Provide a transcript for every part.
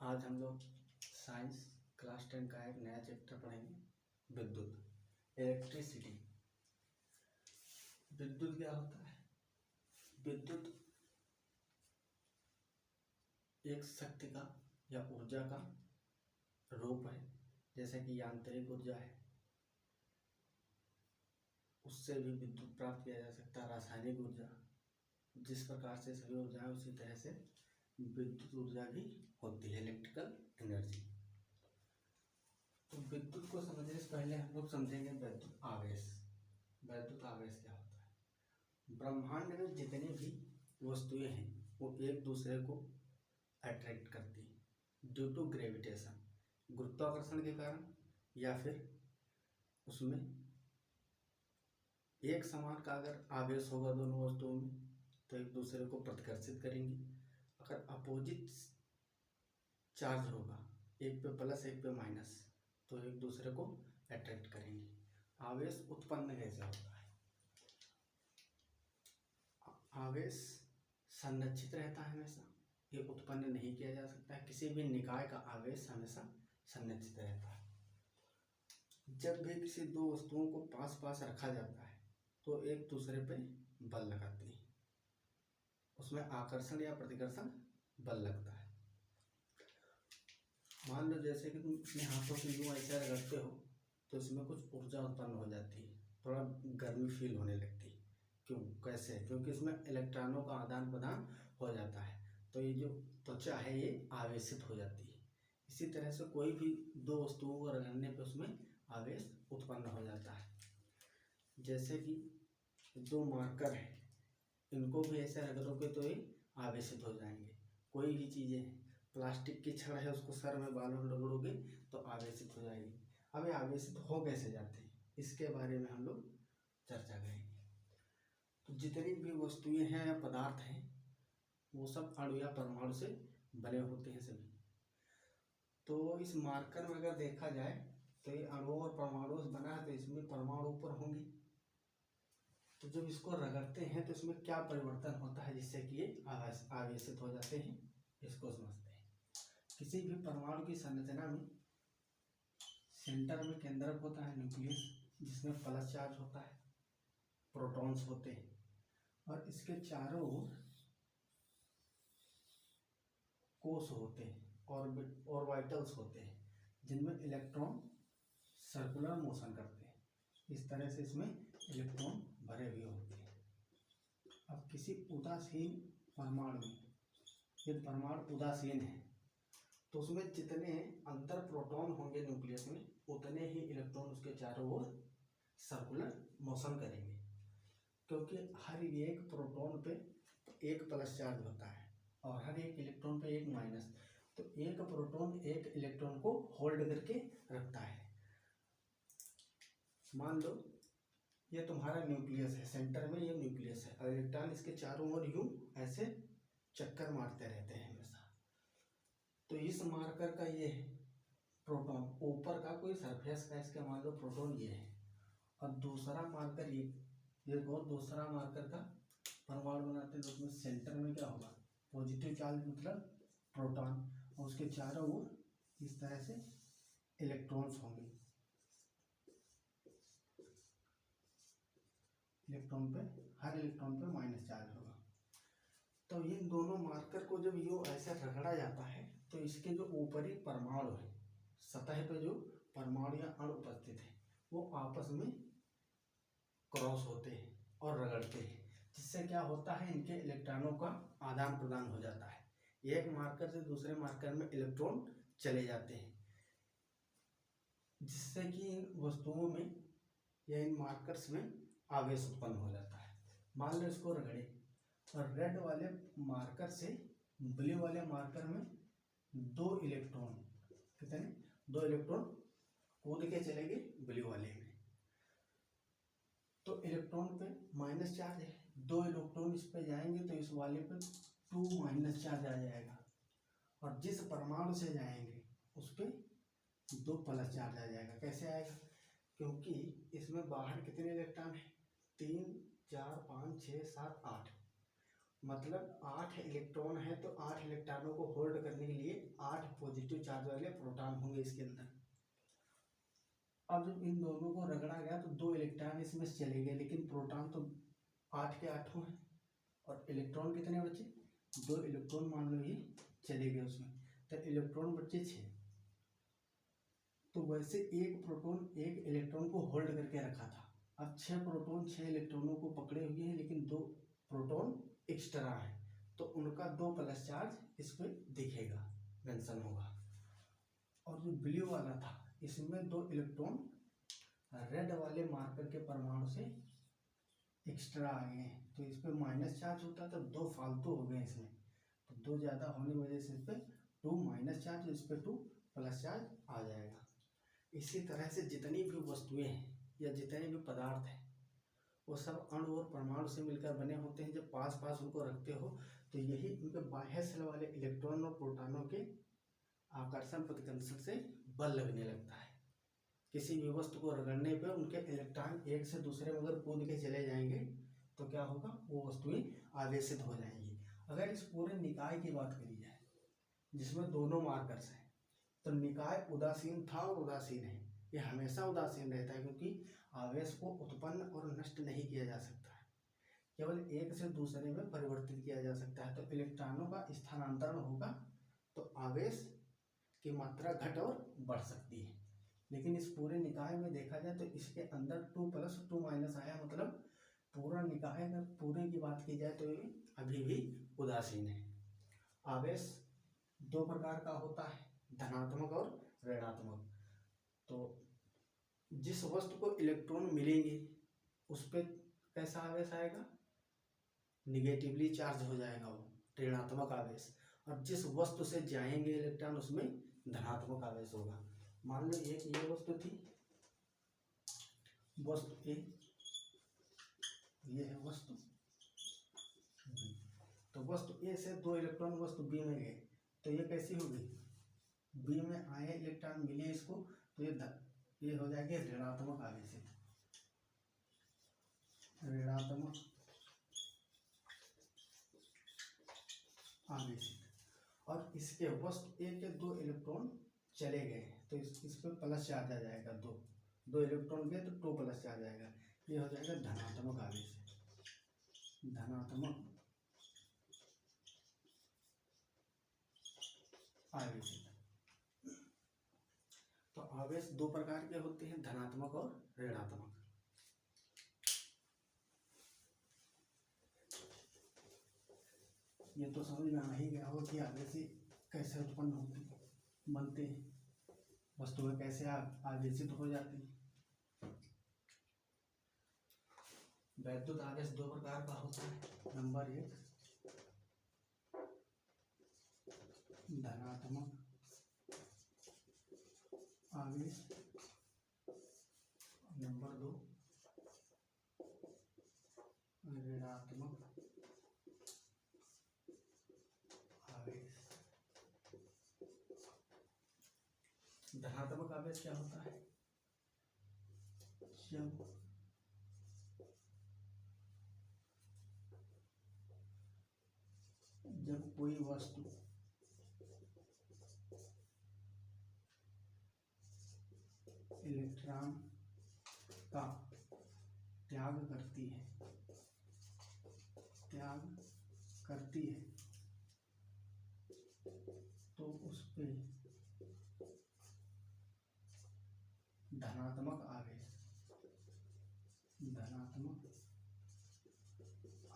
आज हम लोग साइंस क्लास 10 का एक नया चैप्टर पढ़ेंगे, विद्युत, इलेक्ट्रिसिटी। विद्युत क्या होता है? विद्युत एक शक्ति का या ऊर्जा का रूप है, जैसे कि यांत्रिक ऊर्जा है, उससे भी विद्युत प्राप्त किया जा सकता है। रासायनिक ऊर्जा, जिस प्रकार से सभी ऊर्जाएं उसी तरह से विद्युत ऊर्जा भी होती है, इलेक्ट्रिकल एनर्जी। तो विद्युत को समझने से पहले हम लोग समझेंगे वैद्युत आवेश। वैद्युत आवेश क्या होता है? ब्रह्मांड में जितनी भी वस्तुएं हैं वो एक दूसरे को अट्रैक्ट करती हैं ड्यू टू ग्रेविटेशन, गुरुत्वाकर्षण के कारण, या फिर उसमें एक समान का अगर आवेश होगा दोनों वस्तुओं में तो एक दूसरे को प्रतिकर्षित करेंगी। अगर अपोजिट चार्ज होगा, एक पे प्लस एक पे माइनस, तो एक दूसरे को अट्रैक्ट करेंगी। आवेश उत्पन्न कैसे होता है? आवेश संरक्षित रहता है हमेशा, ये उत्पन्न नहीं किया जा सकता है। किसी भी निकाय का आवेश हमेशा संरक्षित रहता है। जब भी किसी दो वस्तुओं को पास पास रखा जाता है तो एक दूसरे पे बल लगाती है, उसमें आकर्षण या प्रतिकर्षण बल लगता है। मान लो जैसे कि तुम अपने हाथों से यूँ ऐसा रगड़ते हो तो इसमें कुछ ऊर्जा उत्पन्न हो जाती है, थोड़ा गर्मी फील होने लगती है। क्यों, कैसे? क्योंकि इसमें इलेक्ट्रॉनों का आदान प्रदान हो जाता है, तो ये जो त्वचा है ये आवेशित हो जाती है। इसी तरह से कोई भी दो वस्तुओं को रगड़ने पर उसमें आवेश उत्पन्न हो जाता है। जैसे कि दो मार्कर है, इनको भी ऐसे रगड़ोगे तो ये आवेशित हो जाएंगे। कोई भी चीज़ें हैं, प्लास्टिक की छड़ है, उसको सर में बालों में रगड़ोगे तो आवेशित हो जाएगी। अब ये आवेशित हो कैसे जाते हैं, इसके बारे में हम लोग चर्चा करेंगे। तो जितनी भी वस्तुएं हैं या पदार्थ हैं वो सब अणु या परमाणु से बने होते हैं सभी। तो इस मार्कर में अगर देखा जाए तो ये अणुओं और परमाणु से बना है, तो इसमें परमाणु ऊपर होंगे। तो जब इसको रगड़ते हैं तो इसमें क्या परिवर्तन होता है जिससे कि ये आवेशित हो जाते हैं, इसको समझते हैं। किसी भी परमाणु की संरचना में सेंटर में केंद्रक होता है, न्यूक्लियस, जिसमें प्लस चार्ज होता है, प्रोटॉन्स होते हैं, और इसके चारों ओर कोष होते हैं, ऑर्बिटल्स होते हैं, जिनमें इलेक्ट्रॉन सर्कुलर मोशन करते हैं। इस तरह से इसमें इलेक्ट्रॉन भरे हुए होते हैं। अब किसी उदासीन परमाणु में, यदि परमाणु उदासीन है तो उसमें जितने अंतर प्रोटॉन होंगे न्यूक्लियस में उतने ही इलेक्ट्रॉन उसके चारों ओर सर्कुलर मोशन करेंगे, क्योंकि हर एक प्रोटॉन पे एक प्लस चार्ज होता है और हर एक इलेक्ट्रॉन पे एक माइनस। तो एक प्रोटॉन एक इलेक्ट्रॉन को होल्ड करके रखता है। मान लो ये तुम्हारा न्यूक्लियस है, सेंटर में ये न्यूक्लियस है, और इलेक्ट्रॉन इसके चारों ओर यूं ऐसे चक्कर मारते रहते हैं हमेशा। तो इस मार्कर का ये है प्रोटॉन, ऊपर का कोई सरफेस का इसका मान लो प्रोटॉन ये है, और दूसरा मार्कर ये और दूसरा मार्कर का परमाणु बनाते हैं। तो उसमें सेंटर में क्या होगा, पॉजिटिव चार्ज मतलब प्रोटॉन, और उसके चारों ओर इस तरह से इलेक्ट्रॉन्स होंगे। इलेक्ट्रॉन पे, हर इलेक्ट्रॉन पे माइनस चार्ज होगा। तो इन दोनों मार्कर को जब यूँ ऐसे रगड़ा जाता है तो इसके जो ऊपरी परमाणु है, सतह पे जो परमाणु या अणु उपस्थित है, वो आपस में क्रॉस होते हैं और रगड़ते हैं, जिससे क्या होता है, इनके इलेक्ट्रॉनों का आदान प्रदान हो जाता है। एक मार्कर से दूसरे मार्कर में इलेक्ट्रॉन चले जाते हैं, जिससे कि इन वस्तुओं में या इन मार्कर्स में आवेश उत्पन्न हो जाता है। मान लो इसको रगड़े और रेड वाले मार्कर से ब्लू वाले मार्कर में दो इलेक्ट्रॉन, कितने, दो इलेक्ट्रॉन कूद के चले गए ब्लू वाले में, तो इलेक्ट्रॉन पे माइनस चार्ज है, दो इलेक्ट्रॉन इस पे जाएंगे तो इस वाले पे 2 माइनस चार्ज आ जाएगा, और जिस परमाणु से जाएंगे उस पे 2 प्लस चार्ज आ जाएगा। कैसे आएगा, क्योंकि इसमें बाहर कितने इलेक्ट्रॉन है, 3 4 5 6 7 8, मतलब 8 इलेक्ट्रॉन है तो 8 इलेक्ट्रॉनों को होल्ड करने के लिए 8 पॉजिटिव चार्ज वाले प्रोटॉन होंगे इसके अंदर। अब जब इन दोनों को रगड़ा गया तो 2 इलेक्ट्रॉन इसमें से चले गए, लेकिन प्रोटॉन तो 8 के 8 हैं और इलेक्ट्रॉन कितने बचे? 2 इलेक्ट्रॉन मान लो ये चले गए उसमें, तो इलेक्ट्रॉन बचे 6। तो वैसे एक प्रोटॉन एक इलेक्ट्रॉन को होल्ड करके रखा था। अब 6 प्रोटॉन 6 इलेक्ट्रॉनों को पकड़े हुए हैं, लेकिन 2 प्रोटॉन एक्स्ट्रा है, तो उनका 2 प्लस चार्ज इस पर दिखेगा, मेंशन होगा। और जो ब्लू वाला था इसमें 2 इलेक्ट्रॉन रेड वाले मार्कर के परमाणु से एक्स्ट्रा आ गए हैं, तो इस पर माइनस चार्ज होता तो 2 फालतू हो गए इसमें, तो 2 ज़्यादा होने की वजह से इस पर 2 माइनस चार्ज, इस पर 2 प्लस चार्ज आ जाएगा। इसी तरह से जितनी भी वस्तुएं हैं या जितने भी पदार्थ हैं वो सब अणु और परमाणु से मिलकर बने होते हैं। जब पास पास उनको रखते हो तो यही उनके बाह्य शेल वाले इलेक्ट्रॉन और प्रोटॉनों के आकर्षण प्रतिकर्षण से बल लगने लगता है। किसी भी वस्तु को रगड़ने पर उनके इलेक्ट्रॉन एक से दूसरे में अगर कूद के चले जाएंगे तो क्या होगा? वो वस्तुएं आवेशित हो जाएंगी। अगर इस पूरे निकाय की बात करी जाए जिसमें दोनों मार्कर्स हैं, तो निकाय उदासीन था और उदासीन है। ये हमेशा उदासीन रहता है क्योंकि आवेश को उत्पन्न और नष्ट नहीं किया जा सकता है, केवल एक से दूसरे में परिवर्तित किया जा सकता है। तो इलेक्ट्रॉनों का स्थानांतरण होगा तो आवेश की मात्रा घट और बढ़ सकती है। लेकिन इस पूरे निकाय में देखा जाए तो इसके अंदर 2 प्लस 2 माइनस आया, मतलब पूरा निकाय अगर पूरे की बात की जाए तो ये अभी भी उदासीन है। आवेश 2 प्रकार का होता है, धनात्मक और ऋणात्मक। तो जिस वस्तु को इलेक्ट्रॉन मिलेंगे उस पर कैसा आवेश आएगा? निगेटिवली चार्ज हो जाएगा, वो ऋणात्मक आवेश। और जिस वस्तु से जाएंगे इलेक्ट्रॉन उसमें धनात्मक आवेश होगा। मान लो एक ये वस्तु थी, वस्तु ए, ये है वस्तु बी। तो वस्तु ए से 2 इलेक्ट्रॉन वस्तु बी में गए, तो ये कैसी होगी? बी में आए इलेक्ट्रॉन मिले इसको, तो ये हो जाएगी ऋणात्मक आवेशित, ऋणात्मक आवेशित। और इसके वस्तु ए के 2 इलेक्ट्रॉन चले गए तो इस पर प्लस चार्ज आ जाएगा, 2 इलेक्ट्रॉन गए तो 2 प्लस चार्ज आएगा, ये हो जाएगा धनात्मक आवेशित, धनात्मक आवेशित। तो आवेश 2 प्रकार के होते हैं, धनात्मक और ऋणात्मक। ये तो समझ में आ ही गया हो कि आवेश कैसे उत्पन्न होते बनते हैं, वस्तुएं कैसे आवेशित हो जाती हैं। वैद्युत आवेश 2 प्रकार का होता है। नंबर 1 धनात्मक आवेश, नंबर 2 ऋणात्मक आवेश। धनात्मक आवेश क्या होता है? जब कोई वस्तु इलेक्ट्रॉन का त्याग करती है तो उस पे धनात्मक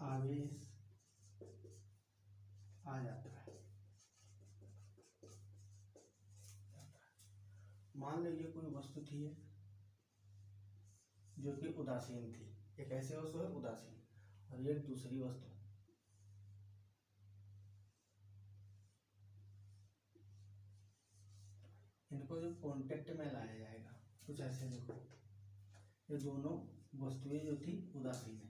आवेश आ जाता है। मान लो ये कोई वस्तु थी जो कि उदासीन थी, एक ऐसी वस्तु है उदासीन, और ये दूसरी वस्तु। इनको जो कॉन्टेक्ट में लाया जाएगा कुछ ऐसे, देखो ये दोनों वस्तुएं जो थी उदासीन है।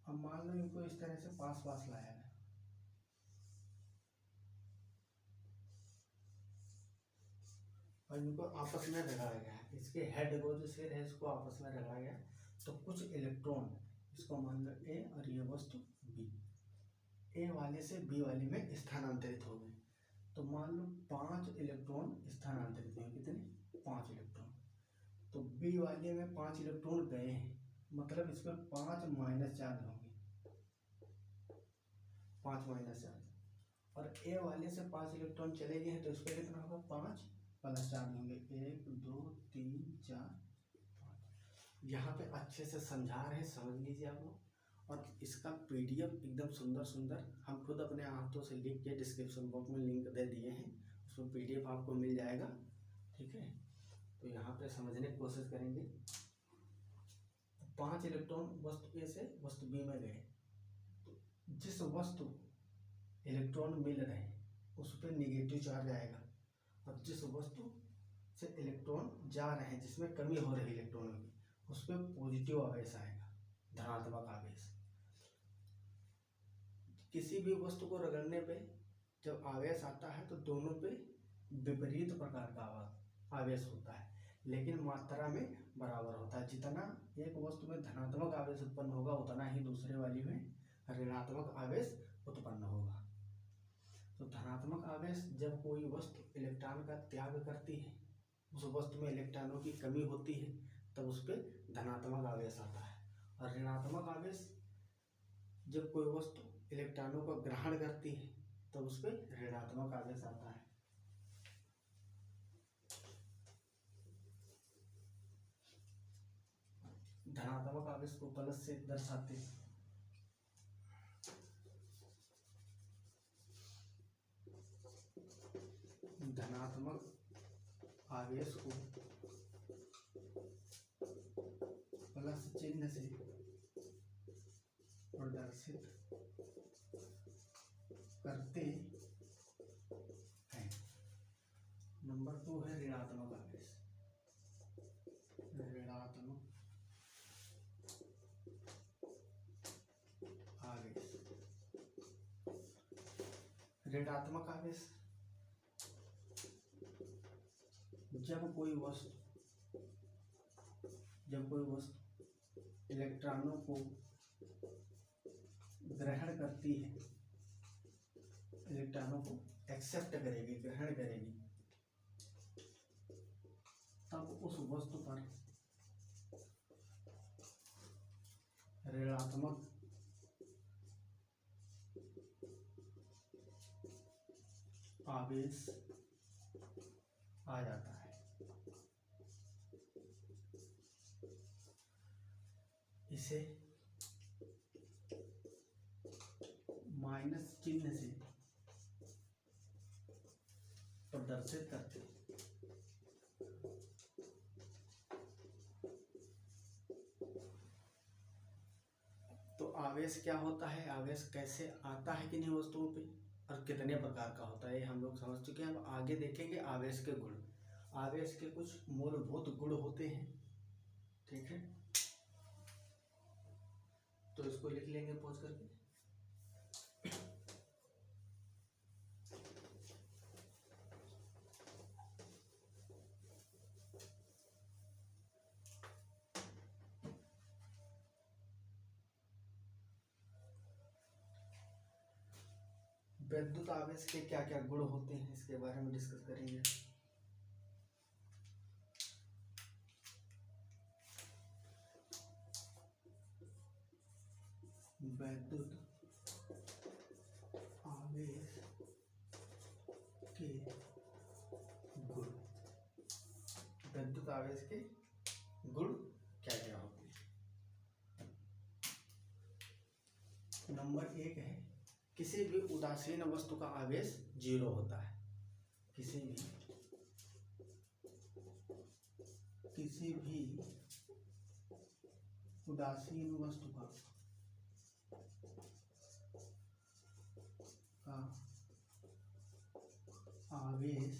अब मान लो इनको इस तरह से पास पास लाया है, और इनको आपस में रगड़ा गया है। इसके हेड को जो सिर है इसको आपस में रगड़ा गया तो कुछ इलेक्ट्रॉन, इसको मान लो ए और ये वस्तु बी, ए वाले से बी वाले में स्थानांतरित हो गए। तो मान लो 5 इलेक्ट्रॉन स्थानांतरित हुए, कितने? 5 इलेक्ट्रॉन। तो बी वाले में 5 इलेक्ट्रॉन गए हैं, मतलब इस पर 5 माइनस चार्ज होंगे, 5 माइनस चार्ज। और ए वाले से 5 इलेक्ट्रॉन चले गए हैं, तो इस पर कितना होगा? 5 प्लस चार्ज होंगे, 1 2 3 4 5। यहाँ पे अच्छे से समझा रहे हैं, समझ लीजिए आप लोग। और इसका पीडीएफ एकदम सुंदर सुंदर हम खुद अपने हाथों से लिख के डिस्क्रिप्शन बॉक्स में लिंक दे दिए हैं, उसमें पीडीएफ आपको मिल जाएगा, ठीक है। तो यहाँ पे समझने की कोशिश करेंगे। 5 इलेक्ट्रॉन वस्तु ए से वस्तु बी में गए, तो जिस वस्तु इलेक्ट्रॉन मिल रहे हैं उस पर निगेटिव चार्ज आएगा, और जिस वस्तु से इलेक्ट्रॉन जा रहे हैं, जिसमें कमी हो रही है इलेक्ट्रॉनों की, उस पर पॉजिटिव आवेश आएगा, धनात्मक आवेश। किसी भी वस्तु को रगड़ने पे जब आवेश आता है तो दोनों पे विपरीत प्रकार का आवेश होता है, लेकिन मात्रा में बराबर होता है। जितना एक वस्तु में धनात्मक आवेश उत्पन्न होगा, उतना ही दूसरे वाली में ऋणात्मक आवेश उत्पन्न होगा। तो धनात्मक आवेश जब कोई वस्तु इलेक्ट्रॉन का त्याग करती है, उस वस्तु में इलेक्ट्रॉनों की कमी होती है, तब उस पर धनात्मक आवेश आता है। और ऋणात्मक आवेश जब कोई वस्तु इलेक्ट्रॉनों को ग्रहण करती है, तब उस पर ऋणात्मक आवेश आता है। धनात्मक आवेश को प्लस से दर्शाते हैं। धनात्मक आवेश को प्लस चिन्ह से प्रदर्शित करते हैं। नंबर 2 है ऋणात्मक आवेश। ऋणात्मक आवेश, ऋणात्मक आवेश जब कोई वस्तु इलेक्ट्रॉनों को ग्रहण करती है, इलेक्ट्रॉनों को एक्सेप्ट करेगी, ग्रहण करेगी, तब उस वस्तु पर ऋणात्मक आवेश आ जाता है। इसे माइनस चिन्ह से प्रदर्शित करते हैं। तो आवेश क्या होता है, आवेश कैसे आता है किन्हीं वस्तुओं पे, और कितने प्रकार का होता है, ये हम लोग समझ चुके हैं। अब आगे देखेंगे आवेश के गुण। आवेश के कुछ मूलभूत गुण होते हैं, ठीक है। तो इसको लिख लेंगे पॉज करके। विद्युत आवेश के क्या क्या गुण होते हैं, इसके बारे में डिस्कस करेंगे। विद्युत आवेश के गुण, विद्युत आवेश के गुण क्या क्या होते हैं। नंबर 1 है, किसी भी उदासीन वस्तु का आवेश 0 होता है। किसी भी उदासीन वस्तु का आवेश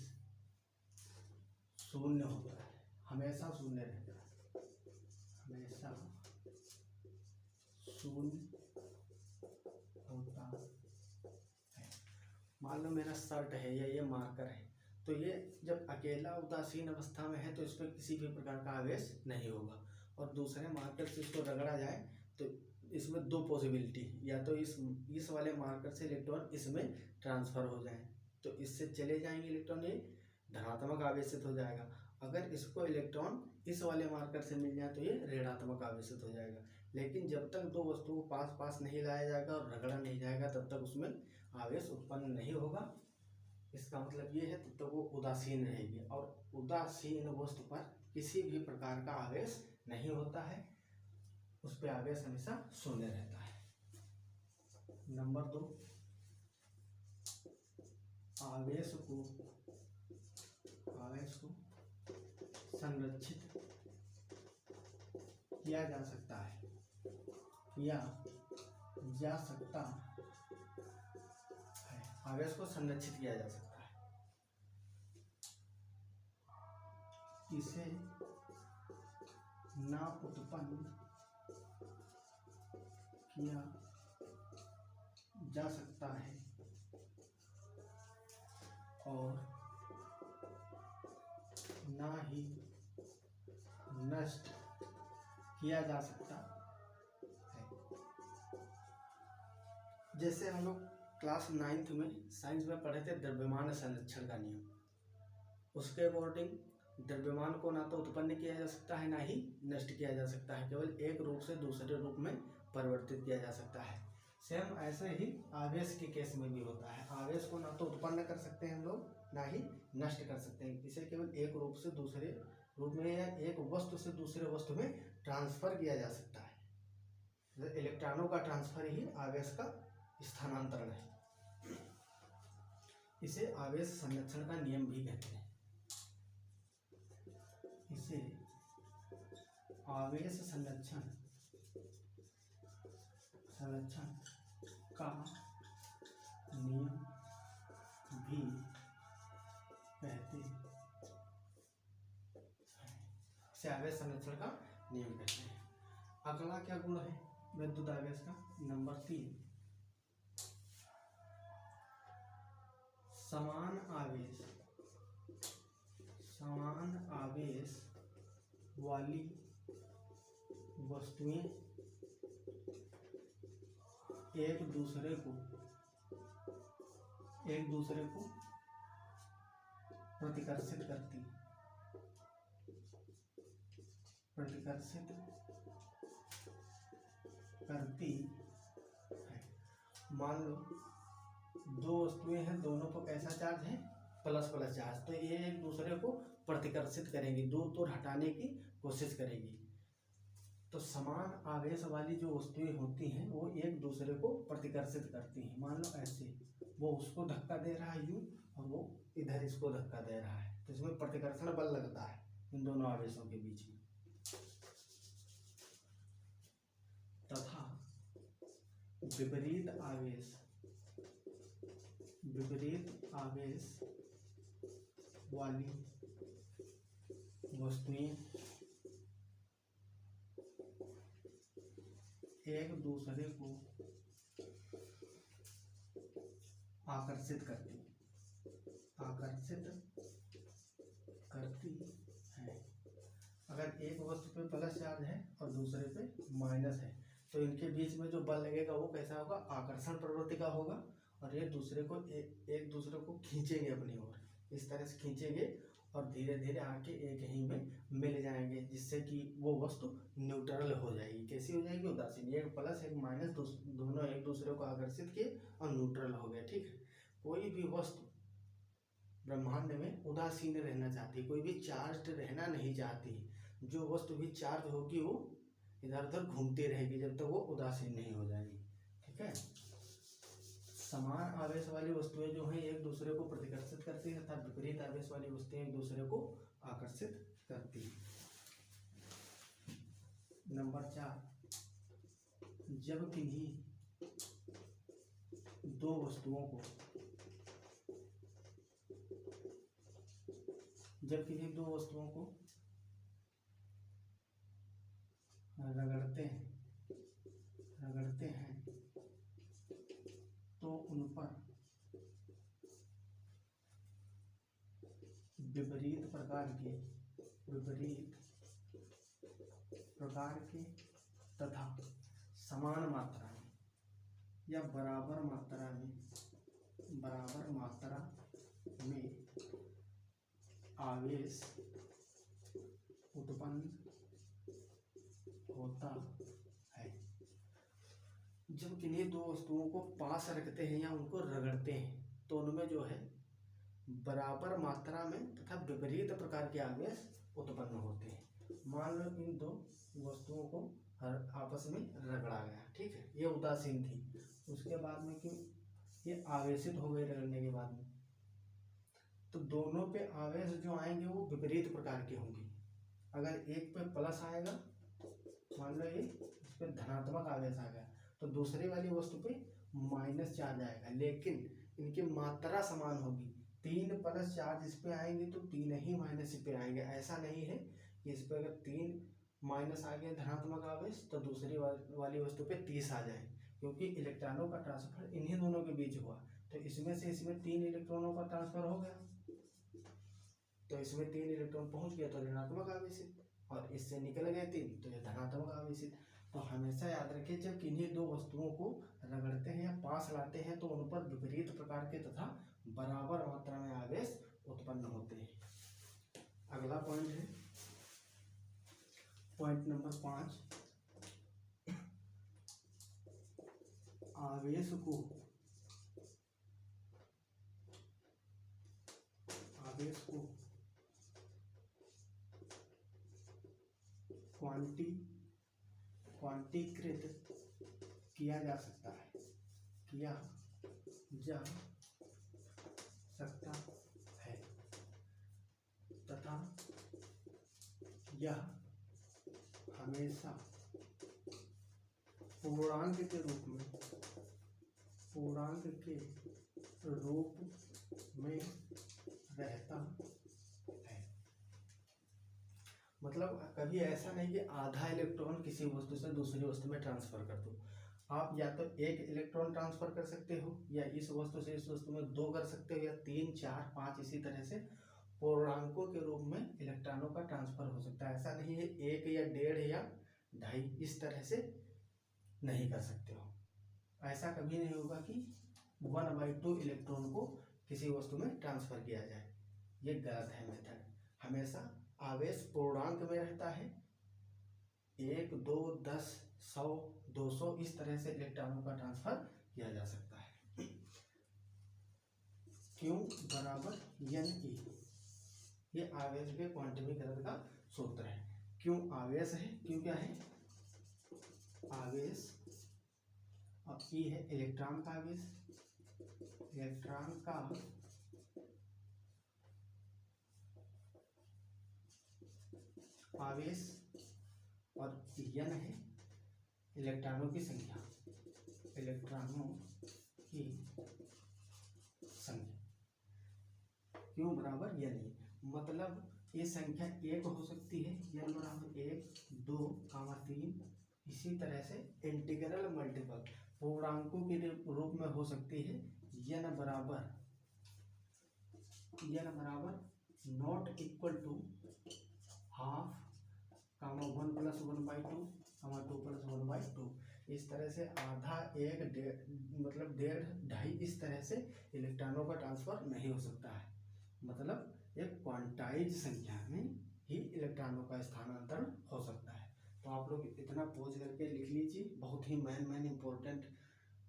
0 होता है, हमेशा 0 रहता है, हमेशा 0 होता है। मान लो मेरा शर्ट है या ये मार्कर है, तो ये जब अकेला उदासीन अवस्था में है तो इस पर किसी भी प्रकार का आवेश नहीं होगा। और दूसरे मार्कर से इसको रगड़ा जाए तो इसमें दो पॉसिबिलिटी, या तो इस वाले मार्कर से इलेक्ट्रॉन इसमें ट्रांसफ़र हो जाए तो इससे चले जाएंगे इलेक्ट्रॉन, ये धनात्मक आवेशित हो जाएगा। अगर इसको इलेक्ट्रॉन इस वाले मार्कर से मिल जाए तो ये ऋणात्मक आवेशित हो जाएगा। लेकिन जब तक दो वस्तुओं को पास पास नहीं लाया जाएगा और रगड़ा नहीं जाएगा तब तक उसमें आवेश उत्पन्न नहीं होगा। इसका मतलब ये है तब तक वो उदासीन रहेगी, और उदासीन वस्तु पर किसी भी प्रकार का आवेश नहीं होता है, उस पर आवेश हमेशा शून्य रहता है। नंबर 2, आवेश को संरक्षित किया जा सकता है, आवेश को संरक्षित किया जा सकता है। इसे ना उत्पन्न किया जा सकता है और ना ही नष्ट किया जा सकता है। जैसे हम लोग क्लास 9th में साइंस में पढ़े थे द्रव्यमान संरक्षण का नियम, उसके अकॉर्डिंग द्रव्यमान को ना तो उत्पन्न किया जा सकता है ना ही नष्ट किया जा सकता है, केवल एक रूप से दूसरे रूप में परिवर्तित किया जा सकता है। सेम ऐसे ही आवेश के केस में भी होता है, आवेश को ना तो उत्पन्न कर सकते हैं हम लोग ना ही नष्ट कर सकते हैं, इसे केवल एक रूप से दूसरे रूप में या एक वस्तु से दूसरे वस्तु में ट्रांसफर किया जा सकता है। इलेक्ट्रॉनों का ट्रांसफर ही आवेश का स्थानांतरण है। इसे आवेश संरक्षण का नियम भी कहते हैं। इसे आवेश संरक्षण का नियम भी कहते हैं। इसे आवेश संरक्षण का नियम कहते हैं। अगला क्या गुण है विद्युत आवेश का? नंबर 3, समान आवेश वाली वस्तुएं एक दूसरे को प्रतिकर्षित करती है। मान लो दो वस्तुएं हैं, दोनों पर कैसा चार्ज है? प्लस प्लस चार्ज, तो ये एक दूसरे को प्रतिकर्षित करेंगी, दूर दूर हटाने की कोशिश करेगी। तो समान आवेश वाली जो वस्तुएं होती हैं वो एक दूसरे को प्रतिकर्षित करती हैं। मान लो ऐसे, वो उसको धक्का दे रहा है यूं और वो इधर इसको धक्का दे रहा है, तो इसमें प्रतिकर्षण बल लगता है इन दोनों आवेशों के बीच में। तथा विपरीत आवेश वाली वस्तुएं एक दूसरे को आकर्षित करती हैं। अगर एक वस्तु पे प्लस चार्ज है और दूसरे पे माइनस है तो इनके बीच में जो बल लगेगा वो कैसा होगा? आकर्षण प्रवृत्ति का होगा, और एक दूसरे को खींचेंगे अपनी ओर, इस तरह से खींचेंगे और धीरे धीरे आके एक ही में मिल जाएंगे, जिससे कि वो वस्तु न्यूट्रल हो जाएगी। कैसी हो जाएगी? उदासीन। एक प्लस एक माइनस दोनों एक दूसरे को आकर्षित किए और न्यूट्रल हो गए। ठीक है, कोई भी वस्तु ब्रह्मांड में उदासीन रहना चाहती है, कोई भी चार्ज रहना नहीं चाहती। जो वस्तु भी चार्ज होगी वो इधर उधर घूमती रहेगी जब तक वो उदासीन नहीं हो जाएगी। ठीक है, समान आवेश वाली वस्तुएं जो हैं एक दूसरे को प्रतिकर्षित करती है तथा विपरीत आवेश वाली वस्तुएं एक दूसरे को आकर्षित करती है। नंबर 4, जब किन्हीं दो वस्तुओं को रगड़ते हैं तो उन पर विपरीत प्रकार के तथा समान मात्रा में या बराबर मात्रा में आवेश उत्पन्न होता है। जब किन्हीं दो वस्तुओं को पास रखते हैं या उनको रगड़ते हैं तो उनमें जो है बराबर मात्रा में तथा विपरीत प्रकार के आवेश उत्पन्न होते हैं। मान लो इन दो वस्तुओं को आपस में रगड़ा गया, ठीक है, ये उदासीन थी, उसके बाद में क्यों ये आवेशित हो गई रगड़ने के बाद में, तो दोनों पे आवेश जो आएंगे वो विपरीत प्रकार के होंगे। अगर एक पे प्लस आएगा, मान लो ये इस पे धनात्मक आवेश आ गया, तो दूसरी वाली वस्तु पे माइनस चार्ज आएगा, लेकिन इनकी मात्रा समान होगी। 3 प्लस चार्ज इस पे आएंगे तो 3 ही माइनस इस पे आएंगे। ऐसा नहीं है कि इस पे अगर 3 माइनस आ गया धनात्मक आवेश तो दूसरी वाली वस्तु पे 30 आ जाए, क्योंकि इलेक्ट्रॉनों का ट्रांसफर इन्हीं दोनों के बीच हुआ। तो इसमें से इसमें 3 इलेक्ट्रॉनों का ट्रांसफर हो गया, तो इसमें 3 इलेक्ट्रॉन पहुंच गया तो ऋणात्मक आवेशित, और इससे निकल गए 3 तो ये धनात्मक आवेशित। तो हमेशा याद रखिए जब किन्हीं दो वस्तुओं को रगड़ते हैं या पास लाते हैं तो उन पर विपरीत प्रकार के तथा बराबर मात्रा में आवेश उत्पन्न होते हैं। अगला पॉइंट है पॉइंट नंबर 5, आवेश को क्वांटीकृत किया जा सकता है तथा यह हमेशा पूर्णांक के रूप में रहता है। मतलब कभी ऐसा नहीं कि आधा इलेक्ट्रॉन किसी वस्तु से दूसरी वस्तु में ट्रांसफर कर दो। आप या तो 1 इलेक्ट्रॉन ट्रांसफर कर सकते हो, या इस वस्तु से इस वस्तु में 2 कर सकते हो, या 3, 4, 5 इसी तरह से पूर्णांकों के रूप में इलेक्ट्रॉनों का ट्रांसफर हो सकता है। ऐसा नहीं है 1 या 1.5 या 2.5 इस तरह से नहीं कर सकते हो। ऐसा कभी नहीं होगा कि 1/2 इलेक्ट्रॉन को किसी वस्तु में ट्रांसफर किया जाए, ये गलत है मेथड। हमेशा आवेश पूर्णांक में रहता है, 1, 2, 10, 100, 200 इस तरह से इलेक्ट्रॉनों का ट्रांसफर किया जा सकता है। Q बराबर NE, ये आवेश के क्वांटमीकरण का सूत्र है। Q आवेश है, Q क्या है आवेश, और E है इलेक्ट्रॉन का आवेश, इलेक्ट्रॉन का आवेश, और N है इलेक्ट्रॉनों की संख्या, Q बराबर NE। मतलब ये संख्या 1 हो सकती है, N बराबर 1, 2, 3, इसी तरह से इंटीग्रल मल्टीपल पूर्णांकों के रूप में हो सकती है। N बराबर नॉट इक्वल टू हाफ, 1 + 1/2, 2 + 1/2, इस तरह से आधा, 1, 1.5 मतलब 1.5, 2.5 इस तरह से इलेक्ट्रॉनों का ट्रांसफर नहीं हो सकता है। मतलब एक क्वांटाइज संख्या में ही इलेक्ट्रॉनों का स्थानांतरण हो सकता है। तो आप लोग इतना पोज करके लिख लीजिए, बहुत ही मेन इंपॉर्टेंट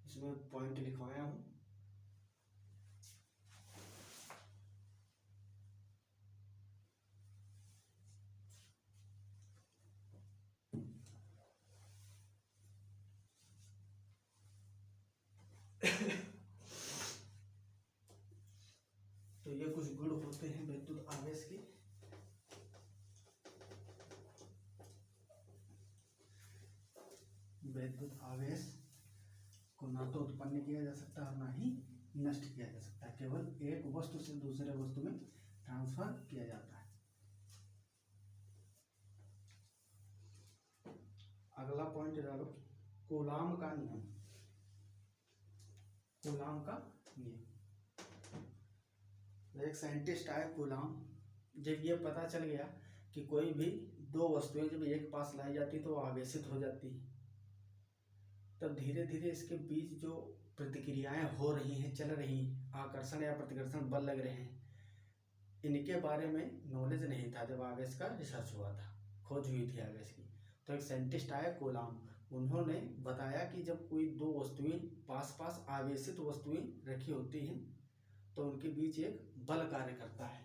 इसमें पॉइंट लिखवाया हूँ। तो ये कुछ गुण होते हैं विद्युत आवेश के। विद्युत आवेश को ना तो उत्पन्न किया जा सकता और ना ही नष्ट किया जा सकता, केवल एक वस्तु से दूसरे वस्तु में ट्रांसफर किया जाता है। अगला पॉइंट डालो, कूलाम का नियम। कूलाम का नियम, एक साइंटिस्ट आए कूलाम, जब ये पता चल गया कि कोई भी दो वस्तुएं जब एक पास लाई जाती तो आवेशित हो जाती है, तब धीरे धीरे इसके बीच जो प्रतिक्रियाएं हो रही हैं, चल रही, आकर्षण या प्रतिकर्षण बल लग रहे हैं, इनके बारे में नॉलेज नहीं था जब आवेश का रिसर्च हुआ था, खोज हुई थी आवेश की। तो एक साइंटिस्ट आया कूलाम, उन्होंने बताया कि जब कोई दो वस्तुएं पास पास आवेशित वस्तुएं रखी होती हैं तो उनके बीच एक बल कार्य करता है,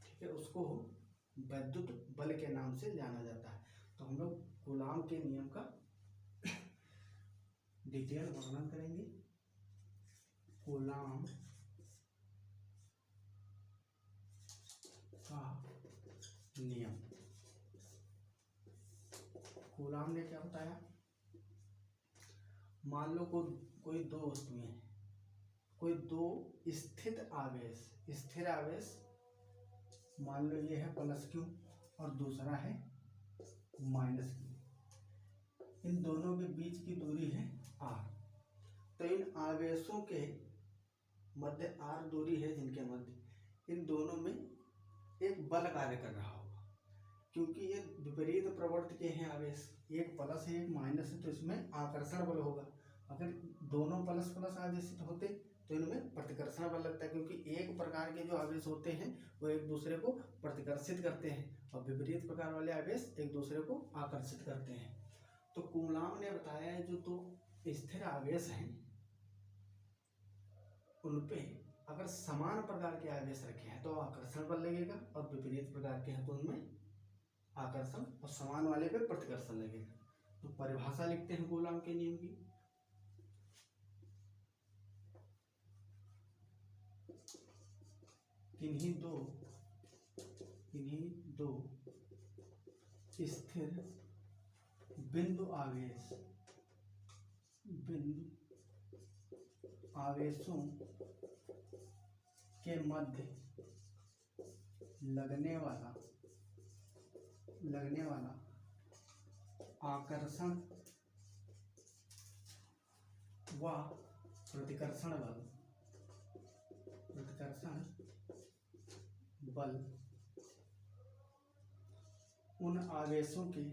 ठीक है, उसको वैद्युत बल के नाम से जाना जाता है। तो हम लोग कूलाम के नियम का डिटेल वर्णन करेंगे। कूलाम का नियम, कूलाम ने क्या बताया, मान लो कोई दो वस्तुएं हैं, कोई दो स्थिर आवेश मान लो ये है प्लस क्यू और दूसरा है माइनस क्यू, इन दोनों के बीच की दूरी है आर। तो इन आवेशों के मध्य आर दूरी है, जिनके मध्य इन दोनों में एक बल कार्य कर रहा होगा, क्योंकि ये विपरीत प्रवृत्ति के हैं आवेश, एक प्लस है एक माइनस है, तो इसमें आकर्षण बल होगा। अगर दोनों प्लस प्लस आवेशित होते तो इनमें प्रतिकर्षण बल लगता है, क्योंकि एक प्रकार के जो आवेश होते हैं वो एक दूसरे को प्रतिकर्षित करते हैं और विपरीत प्रकार वाले आवेश एक दूसरे को आकर्षित करते हैं। तो कूलाम ने बताया है जो दो स्थिर आवेश हैं उनपे अगर समान प्रकार के आवेश रखे हैं तो आकर्षण बल लगेगा, और विपरीत प्रकार के हैं तो उनमें आकर्षण, और समान वाले पे प्रतिकर्षण लगेगा। तो परिभाषा लिखते हैं कूलाम के नियम की, किन्हीं दो स्थिर बिंदु आवेशों के मध्य लगने वाला आकर्षण व प्रतिकर्षण बल उन आवेशों के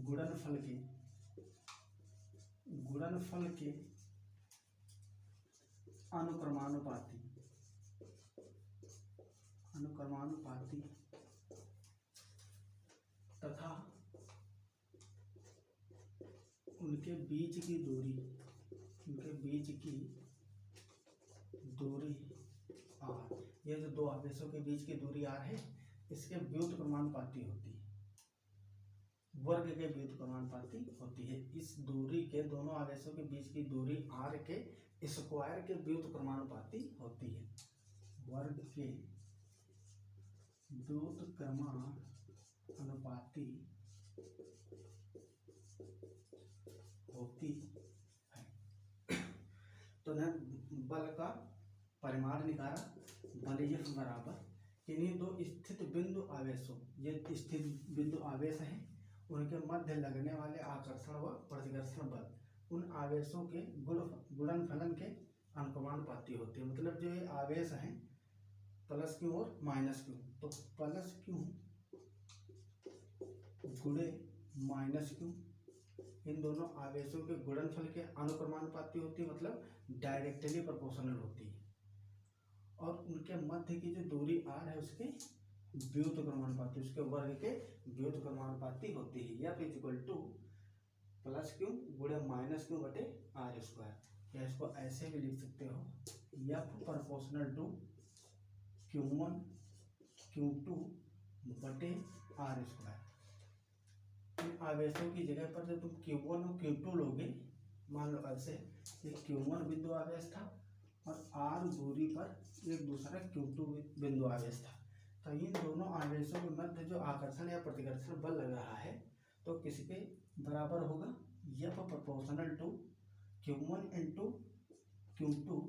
गुणनफल के अनुक्रमानुपाती तथा उनके बीच की दूरी आर, ये जो दो आवेशों के बीच की दूरी आर है इसके व्युत्क्रमानुपाती होती है, वर्ग के व्युत्क्रमानुपाती होती है। इस दूरी के, दोनों आवेशों के बीच की दूरी आर के स्क्वायर के व्युत्क्रमानुपाती होती है, वर्ग के व्युत्क्रमानुपाती होती है। तो न बल का परिमाण निकाला, बल F बराबर किन्हीं दो स्थित बिंदु आवेशों, ये स्थित बिंदु आवेश हैं, उनके मध्य लगने वाले आकर्षण व प्रतिकर्षण बल उन आवेशों के गुणनफलन के अनुक्रमानुपाती होते हैं। मतलब जो ये आवेश हैं प्लस क्यू और माइनस क्यू, तो प्लस क्यू गुणे माइनस क्यू इन दोनों आवेशों के गुणनफल के अनुक्रमानुपाती होती है, मतलब डायरेक्टली प्रोपोर्शनल होती है, और उनके मध्य की जो दूरी आर है उसके व्युत्क्रमानुपाती, उसके वर्ग के व्युत्क्रमानुपाती होती है। या फिर इक्वल टू प्लस क्यू गुणे माइनस क्यू बटे आर स्क्वायर, या इसको ऐसे भी लिख सकते हो, F proportional to Q1 Q2 बटे आर स्क्वायर। इन आवेशों की जगह पर जब तुम Q1 और Q2 लोगे, मान लो ऐसे ये Q1 बिंदु आवेश था और R दूरी पर एक दूसरा Q2 बिंदु आवेश था, तो इन दोनों आवेशों के मध्य जो आकर्षण या प्रतिकर्षण बल लग रहा है तो किसके बराबर होगा, F proportional to Q1 into Q2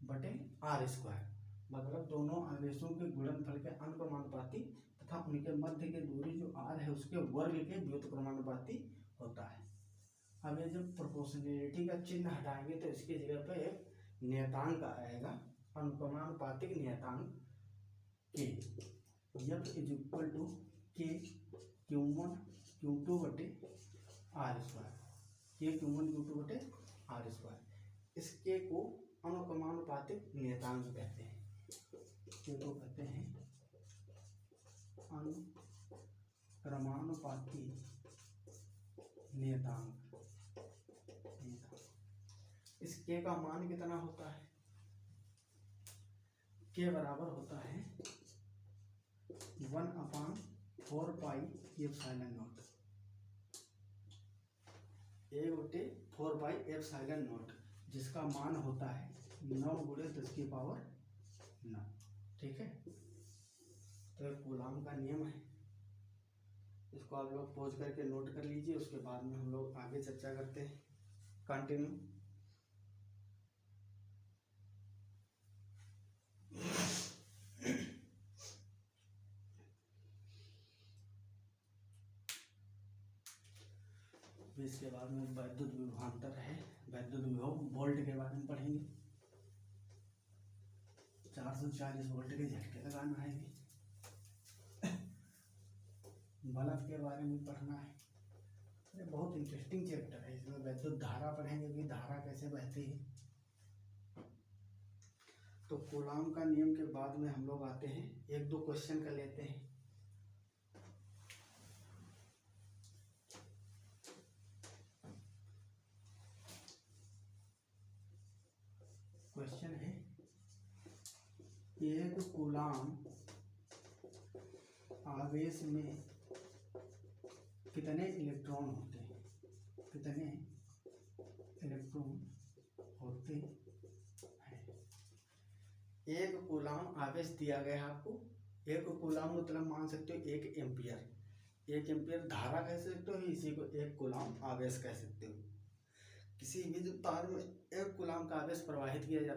बटे आर स्क्वायर। मतलब दोनों आवेशों के गुणनफल के अनुक्रमानुपाती तथा उनके मध्य की दूरी जो आर है उसके वर्ग के व्युत्क्रमानुपाती होता है। अब ये जब प्रोपोर्शनलिटी का चिन्ह हटाएंगे तो इसकी जगह पे एक नियतांक आएगा अनुक्रमानुपातिक नियतांक के, F इज इक्वल टू के Q1 Q2 बटे आर स्क्वायर, के Q1 Q2 बटे आर स्क्वायर। इस के को अनुक्रमानुपातिक नियतांक कहते हैं, के को कहते हैं अनुक्रमानुपातिक नियतांक। इस के का मान कितना होता है, के बराबर होता है 1/4 pi epsilon not, 1/4 pi epsilon not, जिसका मान होता है 9 × 10⁹। ठीक है, तो कूलाम का नियम है, इसको आप लोग पॉज करके नोट कर लीजिए, उसके बाद में हम लोग आगे चर्चा करते हैं। कंटिन्यू। इसके बाद में वैद्युत विभवांतर है, वैद्युत विभव वोल्ट के बारे में पढ़ेंगे। 440 वोल्ट के झटके लगाना है, बल्ब के बारे में पढ़ना है। ये बहुत इंटरेस्टिंग चैप्टर है, इसमें वैद्युत धारा पढ़ेंगे कि धारा कैसे बहती है। तो कूलाम का नियम के बाद में हम लोग आते हैं, 1-2 क्वेश्चन कर लेते हैं। क्वेश्चन है, 1 कूलाम आवेश में कितने इलेक्ट्रॉन होते हैं, कितने इलेक्ट्रॉन होते हैं। 1 कूलाम आवेश दिया गया है आपको, 1 कूलाम मतलब मान सकते हो 1 एम्पियर, 1 एम्पियर धारा कह सकते हो, इसी को 1 कूलाम आवेश कह सकते हो। किसी भी तार में 1 कूलाम का आवेश प्रवाहित किया जाता है।